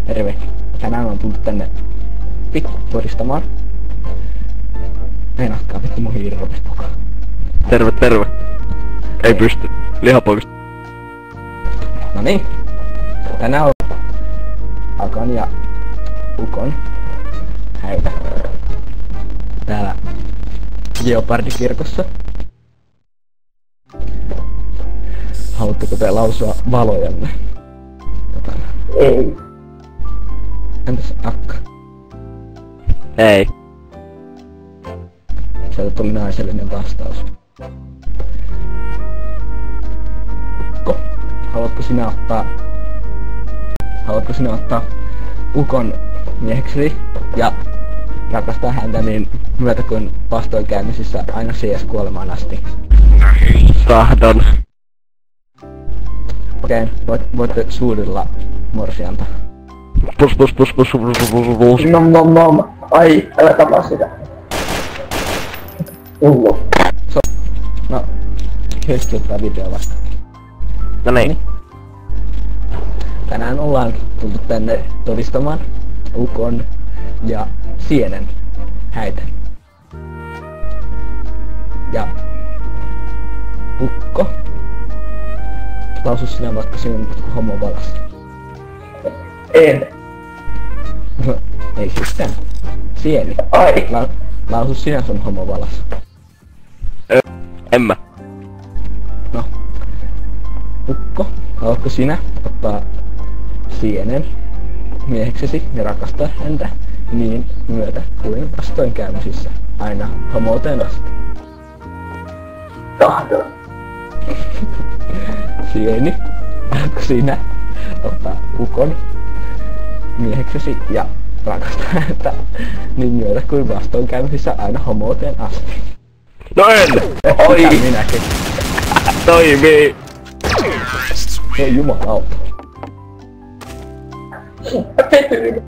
Terve. Tänään on tullut tänne pikku todistamaan. Meinatkaa vittu mun hiirirobot mukaan. Terve, terve. Ei pysty. Lihapoikista. No niin. Tänään on Akan ja Ukon häitä. Täällä Geopardikirkossa. Haluatteko te lausua valojanne? Jotain. Ei. Entäs Akka? Ei. Sieltä tuli naisellinen vastaus. Ukko, haluatko sinä ottaa Ukon mieheksi ja rakastaa häntä niin myötä kuin vastoinkäymisissä aina CS kuolemaan asti? Tahdon. Okei, voitte suudella morsianta. Pus. Nom. Ai, älä tapaa sitä. Ullo. No, keskeyttää video vasta. No niin. Tänään ollaan tultu tänne todistamaan Ukon ja Sienen häitä. Ja Ukko, lausu sinä vaikka sinun homovalassa. En. No, ei sitten. Sieni. Ai. Lausu sinä sun homovalassa. En mä. No. Ukko, haluatko sinä ottaa Sienen mieheksesi ja rakastaa häntä niin myötä kuin vastoinkäymisissä aina homouteen asti? Tahdon. Sieni, haluatko sinä ottaa Ukon mieheksesi ja rakastaa häntä niin myötä kuin vastoinkäymisissä aina homouteen asti? No en! Oi! Mitä minäkin? Toimii! Ei jumalauta. Pettynyt.